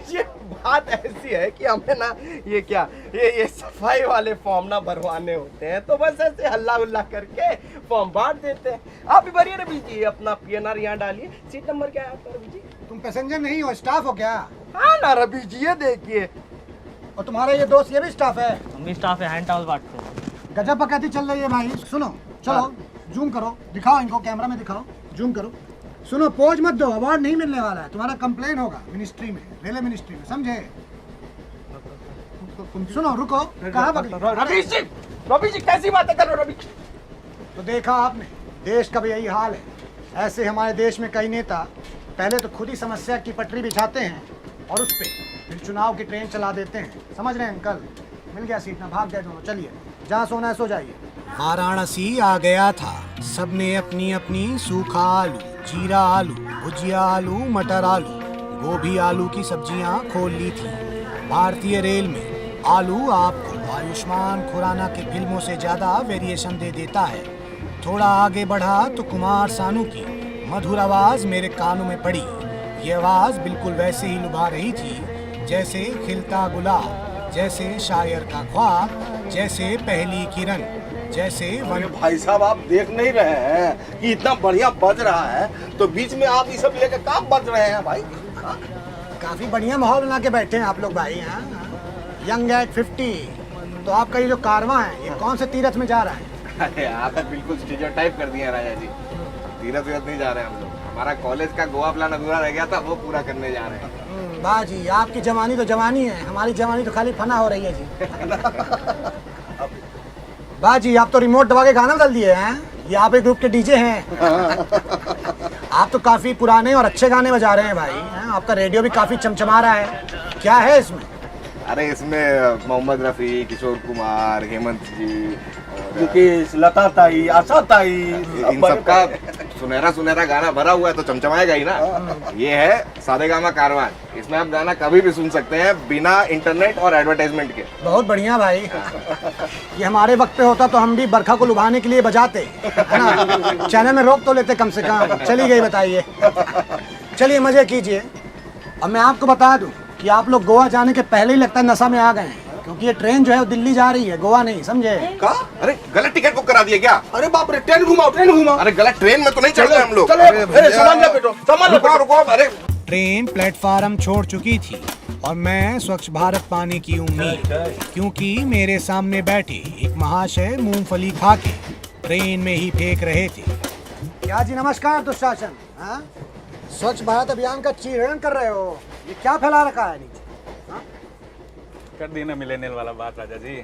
ये बात ऐसी है कि हमें ना ये क्या ये सफाई वाले फॉर्म ना भरवाने होते हैं, तो बस ऐसे हल्ला उल्ला करके फॉर्म बांट देते हैं। आप भी भरिए रवि जी, अपना PNR यहाँ डालिए। सीट नंबर क्या है आपका रवि जी? तुम पैसेंजर नहीं हो, स्टाफ हो क्या? हाँ ना रवि जी, ये देखिए। और तुम्हारा ये दोस्त ये भी स्टाफ है? हम भी स्टाफ है, हैंड टावल बांटते हैं। गजब बकैती चल रही है भाई। सुनो, चलो जूम करो, दिखाओ इनको, कैमरा में दिखाओ, जूम करो। सुनो, पोज मत दो, अवार्ड नहीं मिलने वाला है, तुम्हारा कंप्लेन होगा मिनिस्ट्री में, रेलवे मिनिस्ट्री में, समझे? सुनो, रुको, कहाँ रवि जी कैसी बातें कर रहे हो रवि? तो देखा आपने, देश का भी यही हाल है। ऐसे हमारे देश में कई नेता पहले तो खुद ही समस्या की पटरी बिछाते हैं और उस पे फिर चुनाव की ट्रेन चला देते हैं। समझ रहे हैं अंकल? मिल गया सीट ना, भाग गए दोनों। चलिए, जहाँ सोना है सो जाइए। वाराणसी आ गया था। सबने अपनी अपनी सूखा आलू, जीरा आलू, भुजिया आलू, मटर आलू, गोभी आलू की सब्जियां खोल ली थी। भारतीय रेल में आलू आपको आयुष्मान खुराना के फिल्मों से ज्यादा वेरिएशन दे देता है। थोड़ा आगे बढ़ा तो कुमार सानू की मधुर आवाज मेरे कानों में पड़ी। ये आवाज बिल्कुल वैसे ही लुभा रही थी जैसे खिलता गुलाब, जैसे शायर का ख्वाब, जैसे पहली किरण, जैसे भाई साहब, आप देख नहीं रहे हैं कि इतना बढ़िया बज रहा है, तो बीच में आप ये सब लेकर काम बज रहे हैं भाई? काफी बढ़िया माहौल बना के बैठे हैं आप लोग भाई। हाँ, यंग एट 50। तो आपका ये जो कारवां है, ये कौन से तीरथ में जा रहा है? अरे आप बिल्कुल स्टीरियोटाइप कर दिए हैं राजा जी। तीरथ नहीं जा रहे हैं हम लोग। हमारा कॉलेज का गोवा प्लान अधूरा रह गया था, वो पूरा करने जा रहे हैं। वाह जी, आपकी जवानी तो जवानी है, हमारी जवानी तो खाली फना हो रही है जी। वाह जी, आप तो रिमोट दबा के गाना बदल दिए हैं। ये आप एक ग्रुप के डीजे हैं। आप तो काफी पुराने और अच्छे गाने बजा रहे हैं भाई। हैं? आपका रेडियो भी काफी चमचमा रहा है। क्या है इसमें? अरे इसमें मोहम्मद रफ़ी, किशोर कुमार, हेमंत जी, मुकेश, लता ताई, आशा ताई, इन सबका सुनहरा सुनहरा गाना भरा हुआ है, तो चमचमाएगा ही ना। ये है सारेगामा कारवां। इसमें आप गाना कभी भी सुन सकते हैं बिना इंटरनेट और एडवर्टाइजमेंट के। बहुत बढ़िया भाई। ये हमारे वक्त पे होता तो हम भी बरखा को लुभाने के लिए बजाते, है ना? चैनल में रोक तो लेते कम से कम। चली गई, बताइए। चलिए मजे कीजिए। अब मैं आपको बता दूं कि आप लोग गोवा जाने के पहले ही लगता है नशा में आ गए हैं, क्योंकि ये ट्रेन जो है वो दिल्ली जा रही है, गोवा नहीं, समझे? का? अरे गलत टिकट बुक करा दिया क्या? अरे बाप रे, ट्रेन घुमाओ, ट्रेन घुमाओ। अरे गलत ट्रेन में तो नहीं चढ़ रहे हम लोग। सामान लो बेटो, सामान लो। रुको रुको। अरे ट्रेन प्लेटफार्म छोड़ चुकी थी और मैं स्वच्छ भारत पाने की उम्मीद, क्योंकि मेरे सामने बैठे एक महाशय मूंगफली खा के ट्रेन में ही फेंक रहे थे। क्या जी, नमस्कार दुशासन। हाँ? स्वच्छ भारत अभियान का चीरण कर रहे हो, ये क्या फैला रखा है नीचे? हाँ? कर दी ना मिलेनियल वाला बात राजा जी।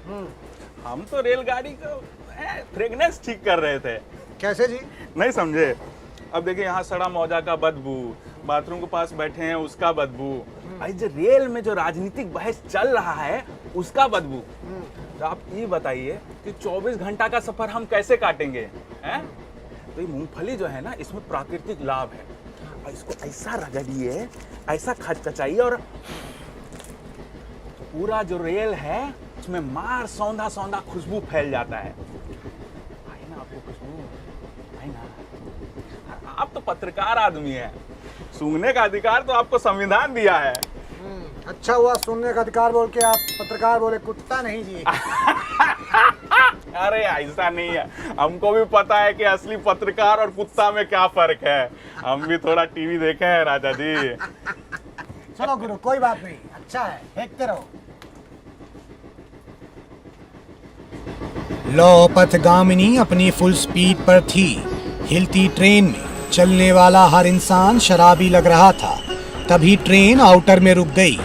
हम तो रेलगाड़ी का फ्रेगनेंस ठीक कर रहे थे। कैसे जी? नहीं समझे? अब देखिए, यहाँ सड़ा मौजा का बदबू, बाथरूम के पास बैठे हैं उसका बदबू, भाई जो रेल में जो राजनीतिक बहस चल रहा है उसका बदबू। तो आप ये बताइए कि 24 घंटा का सफर हम कैसे काटेंगे? हैं? तो ये मूंगफली जो है ना, इसमें प्राकृतिक लाभ है। और इसको ऐसा रगड़िए, ऐसा खचखचाइए, और पूरा जो रेल है उसमें मार सौंधा सौंधा खुशबू फैल जाता है। आई ना आपको खुशबू? आई ना? आप तो पत्रकार आदमी हैं, सूंघने का अधिकार तो आपको संविधान दिया है। अच्छा हुआ सुनने का अधिकार बोल के आप पत्रकार बोले, कुत्ता नहीं जी। अरे ऐसा नहीं है, हमको भी पता है कि असली पत्रकार और कुत्ता में क्या फर्क है। हम भी थोड़ा टीवी देखे हैं राजा जी। चलो गुरु, कोई बात नहीं, अच्छा है, देखते रहो। लौ पथगामिनी अपनी फुल स्पीड पर थी। हिलती ट्रेन में चलने वाला हर इंसान शराबी लग रहा था। तभी ट्रेन आउटर में रुक गई।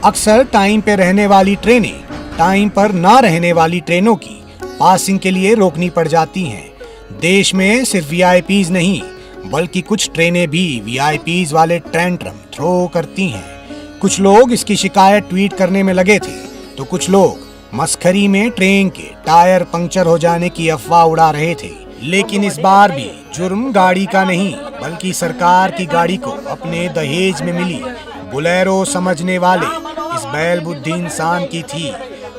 अक्सर टाइम पे रहने वाली ट्रेनें टाइम पर ना रहने वाली ट्रेनों की पासिंग के लिए रोकनी पड़ जाती हैं। देश में सिर्फ वीआईपीज नहीं, बल्कि कुछ ट्रेनें भी वीआईपीज वाले टेंट्रम थ्रो करती हैं। कुछ लोग इसकी शिकायत ट्वीट करने में लगे थे, तो कुछ लोग मस्खरी में ट्रेन के टायर पंक्चर हो जाने की अफवाह उड़ा रहे थे। लेकिन इस बार भी जुर्म गाड़ी का नहीं, बल्कि सरकार की गाड़ी को अपने दहेज में मिली बुलेरो समझने वाले इस बैल बुद्धि इंसान की थी,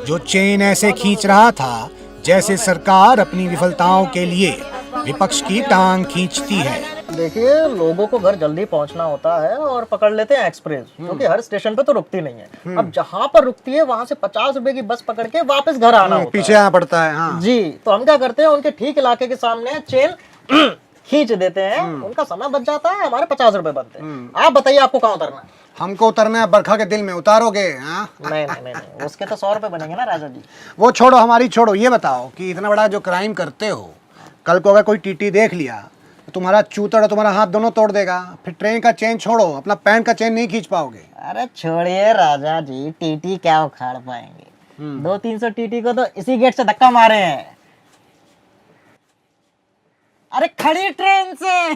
जो चेन ऐसे खींच रहा था जैसे सरकार अपनी विफलताओं के लिए विपक्ष की टांग खींचती है। देखिए, लोगों को घर जल्दी पहुंचना होता है और पकड़ लेते हैं एक्सप्रेस, क्योंकि हर स्टेशन पे तो रुकती नहीं है। अब जहां पर रुकती है वहां से 50 रुपए की बस पकड़ के वापस घर आना होता पीछे है। आना पड़ता है। हाँ जी, तो हम क्या करते हैं, उनके ठीक इलाके के सामने चेन खींच देते हैं, उनका समय बच जाता है, हमारे 50 रुपए बनते हैं। आप बताइए आपको कहाँ उतरना है? हमको उतरना है बरखा के दिल में, उतारोगे? हाँ नहीं नहीं नहीं नहीं, उसके तो 100 रुपए बनेंगे ना राजा जी। वो छोड़ो, हमारी छोड़ो, ये बताओ कि इतना बड़ा जो क्राइम करते हो, कल को अगर कोई टीटी देख लिया तो तुम्हारा चूतड़, तुम्हारा हाथ दोनों तोड़ देगा। फिर ट्रेन का चेन छोड़ो, अपना पैंट का चेन नहीं खींच पाओगे। अरे छोड़िए राजा जी, टीटी क्या उखाड़ पाएंगे? 200-300 टीटी को तो इसी गेट से धक्का मारे हैं। अरे खड़ी ट्रेन से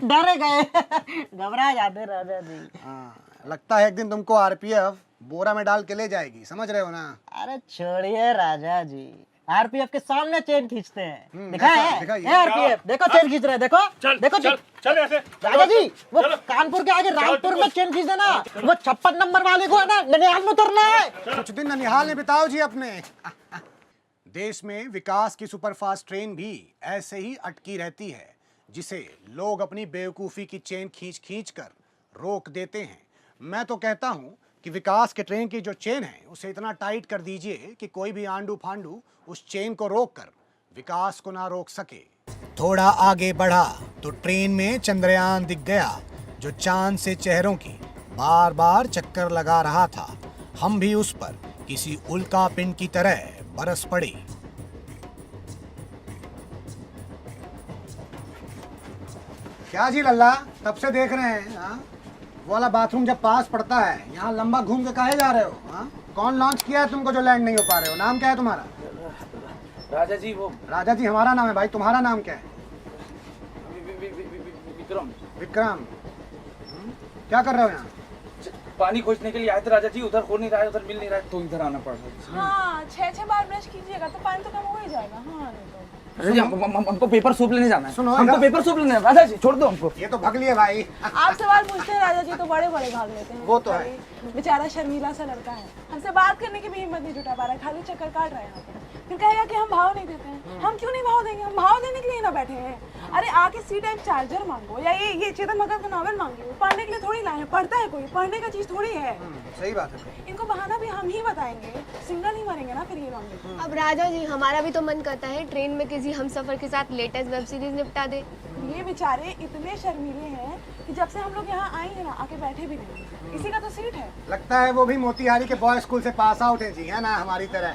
डरे गए, घबरा जाते राजा जी। हाँ, लगता है एक दिन तुमको आरपीएफ बोरा में डाल के ले जाएगी, समझ रहे हो ना? अरे छोड़िए राजा जी, आरपीएफ के सामने चेन खींचते हैं। दिखा है? दिखाइए। आरपीएफ देखो चेन खींच रहे हैं, देखो देखो चल ऐसे राजा जी, वो कानपुर के आगे रामपुर में चेन खींच देना, वो 56 नंबर वाले को है ना ननिहाल में उतरना है। कुछ दिन ननिहाल में बिताओ जी अपने। देश में विकास की सुपरफास्ट ट्रेन भी ऐसे ही अटकी रहती है, जिसे लोग अपनी बेवकूफ़ी की चेन खींच खींच कर रोक देते हैं। मैं तो कहता हूं कि विकास के ट्रेन की जो चेन है उसे इतना टाइट कर दीजिए कि कोई भी आंडू फांडू उस चेन को रोक कर विकास को ना रोक सके। थोड़ा आगे बढ़ा तो ट्रेन में चंद्रयान दिख गया, जो चांद से चेहरों की बार बार चक्कर लगा रहा था। हम भी उस पर किसी उल्का पिंड की तरह बरस पड़े। क्या जी लल्ला, तब से देख रहे हैं। हाँ, वो वाला बाथरूम जब पास पड़ता है, यहाँ लंबा घूम के काहे जा रहे हो? हाँ, कौन लॉन्च किया है तुमको जो लैंड नहीं हो पा रहे हो? नाम क्या है तुम्हारा? राजा जी, वो राजा जी हमारा नाम है भाई, तुम्हारा नाम क्या है? विक्रम। विक्रम। क्या कर रहे हो यहाँ? पानी खोजने के लिए आए थे राजा जी, उधर हो नहीं रहा है, उधर मिल नहीं रहा है, तो इधर आना पड़ रहा है। हाँ, 6 बार ब्रश कीजिएगा तो पानी तो कम हो ही जाएगा। हाँ, नहीं तो राजा जी, हमको पेपर सूप लेने जाना है। सुनो, हमको इधर- पेपर सूप लेने है राजा जी, छोड़ दो हमको। ये तो भगली है भाई। आप सवाल पूछते हैं राजा जी तो बड़े बड़े भाग लेते हैं। वो तो है। बेचारा शर्मीला सा लड़का है, हमसे बात करने की भी हिम्मत नहीं जुटा पा रहा है, खाली चक्कर काट रहा है यहाँ पे। फिर कहेगा कि हम भाव नहीं देते हैं। हम क्यों नहीं भाव देंगे? हम भाव देने के लिए ना बैठे हैं। अरे आके सी टाइप चार्जर मांगो, या ये चेतन भगत का नॉवेल मांगिए। पढ़ने के लिए थोड़ी लाए हैं, पढ़ता है कोई? पढ़ने का चीज थोड़ी है। सही बात है। इनको बहाना भी हम ही बताएंगे, सिंगल ही मरेंगे ना फिर ये लोग। अब राजा जी, हमारा भी तो मन करता है ट्रेन में किसी हमसफर के साथ लेटेस्ट वेब सीरीज निपटा दे। ये बेचारे इतने शर्मीले हैं कि जब से हम लोग यहाँ आए हैं ना, आके बैठे भी नहीं। इसी का तो सीट है। लगता है वो भी मोतिहारी के बॉय स्कूल से पास आउट है जी, है ना, हमारी तरह।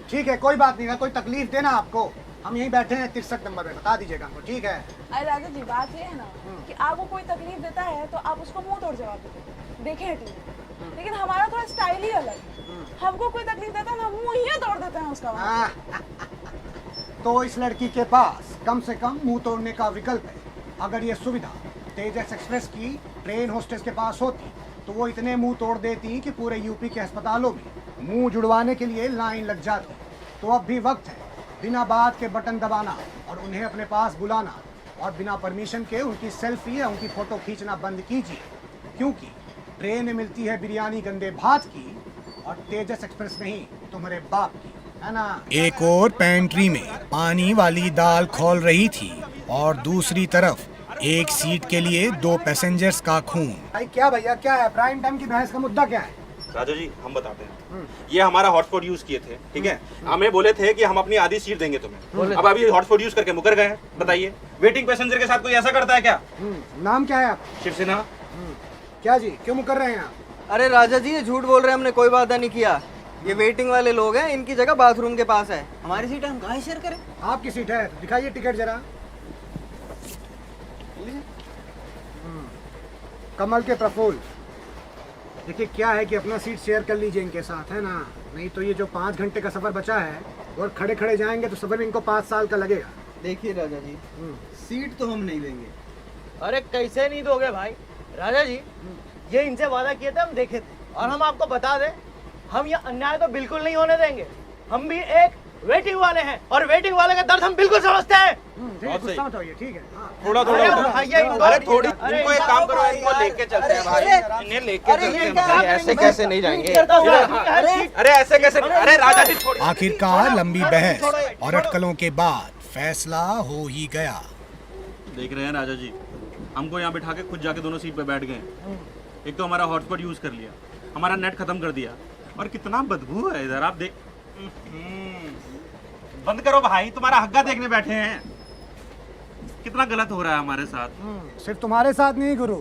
ठीक है, कोई बात नहीं है। कोई तकलीफ देना आपको, हम यहीं बैठे हैं 63 नंबर पे, बता दीजिएगा हमको, ठीक है? अरे राजा जी, बात ये है ना कि आपको कोई तकलीफ देता है तो आप उसको मुंह तोड़ जवाब देते, देखे हैं टीवी। लेकिन हमारा थोड़ा स्टाइल ही अलग है। हमको कोई तकलीफ देता है ना, मुंह ही तोड़ देते हैं उसका। तो इस लड़की के पास कम से कम मुंह तोड़ने का विकल्प है। अगर ये सुविधा तेजस एक्सप्रेस की ट्रेन होस्टेस के पास होती तो वो इतने मुंह तोड़ देती कि पूरे यूपी के अस्पतालों में मुंह जुड़वाने के लिए लाइन लग जाती। तो अब भी वक्त है बिना बात के बटन दबाना और उन्हें अपने पास बुलाना, और बिना परमिशन के उनकी सेल्फी या उनकी फोटो खींचना बंद कीजिए, क्योंकि ट्रेन में मिलती है बिरयानी गंदे भात की और तेजस एक्सप्रेस नहीं तुम्हारे बाप की, है ना? एक और पेंट्री में पानी वाली दाल खौल रही थी और दूसरी तरफ एक सीट के लिए 2 पैसेंजर्स का खून। भाई क्या भैया, क्या है प्राइम टाइम की बहस का मुद्दा? क्या है? राजा जी, हम बताते हैं। ये हमारा हॉटस्पॉट यूज किए थे, ठीक है? हमें बोले थे कि हम अपनी आधी सीट देंगे तुम्हें। अब अभी हॉटस्पॉट यूज करके मुकर गए हैं। बताइए, वेटिंग पैसेंजर के साथ कोई ऐसा करता है क्या? नाम क्या है आप? शिवसेना। क्या जी, क्यों मुकर रहे हैं आप? अरे राजा जी, ये झूठ बोल रहे हैं, हमने कोई वादा नहीं किया। ये वेटिंग वाले लोग हैं, इनकी जगह बाथरूम के पास है। हमारी सीट है, हम कहाँ शेयर करें? आपकी सीट है, दिखाइए टिकट जरा। कमल के प्रफुल्ल, देखिए क्या है कि अपना सीट शेयर कर लीजिए इनके साथ, है ना? नहीं तो ये जो 5 घंटे का सफर बचा है और खड़े खड़े जाएंगे तो सफर में इनको 5 साल का लगेगा। देखिए राजा जी, सीट तो हम नहीं देंगे। अरे कैसे नहीं दोगे भाई? राजा जी, ये इनसे वादा किए थे, हम देखे थे। और हम आपको बता दें, हम ये अन्याय तो बिल्कुल नहीं होने देंगे। हम भी एक वेटिंग वाले हैं और वेटिंग वाले का दर्द हम बिल्कुल समझते हैं। गुस्सा मत होइए, ठीक है? हाँ। थोड़ा अरे थोड़ी इनको एक काम करो, इनको लेके चलते हैं भाई, इन्हें लेके चलते हैं भाई। ऐसे कैसे नहीं जाएंगे? अरे ऐसे कैसे? अरे राजा जी, आखिरकार लंबी बहस और अटकलों के बाद फैसला हो ही गया। देख रहे हैं राजा जी, हमको यहाँ बिठा के खुद जाके दोनों सीट पे बैठ गए। एक तो हमारा हॉटस्पॉट यूज कर लिया, हमारा नेट खत्म कर दिया, और कितना बदबू है इधर। आप देख, बंद करो भाई, तुम्हारा हग्गा देखने बैठे हैं। कितना गलत हो रहा है हमारे साथ। सिर्फ तुम्हारे साथ नहीं गुरु,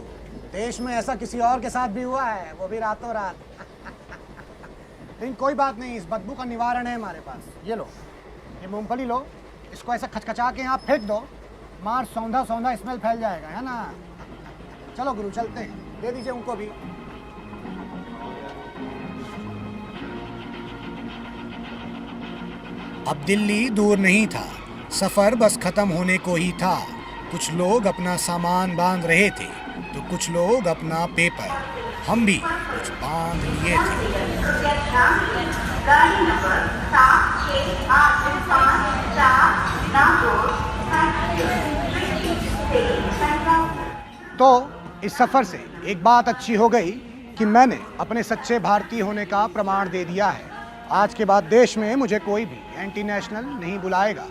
देश में ऐसा किसी और के साथ भी हुआ है, वो भी रातों रात। लेकिन कोई बात नहीं, इस बदबू का निवारण है हमारे पास। ये लो, ये मूंगफली लो, इसको ऐसा खचखचा के यहाँ फेंक दो, मार सौंधा सौंधा स्मेल फैल जाएगा, है ना। चलो गुरु चलते हैं, दे दीजिए उनको भी। अब दिल्ली दूर नहीं था, सफर बस खत्म होने को ही था। कुछ लोग अपना सामान बांध रहे थे तो कुछ लोग अपना पेपर। हम भी कुछ बांध लिए थे। तो इस सफर से एक बात अच्छी हो गई कि मैंने अपने सच्चे भारतीय होने का प्रमाण दे दिया है। आज के बाद देश में मुझे कोई भी एंटी नेशनल नहीं बुलाएगा,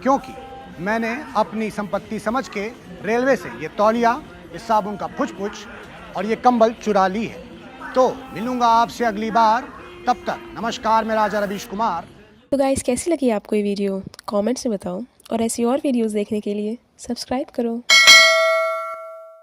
क्योंकि मैंने अपनी संपत्ति समझ के रेलवे से ये तौलिया, इस साबुन का पुछ और ये कंबल चुरा ली है। तो मिलूंगा आपसे अगली बार, तब तक नमस्कार। मैं राजा रवीश कुमार। तो गाइस, कैसी लगी आपको ये वीडियो? कमेंट्स में बताओ, और ऐसी और वीडियोस देखने के लिए सब्सक्राइब करो।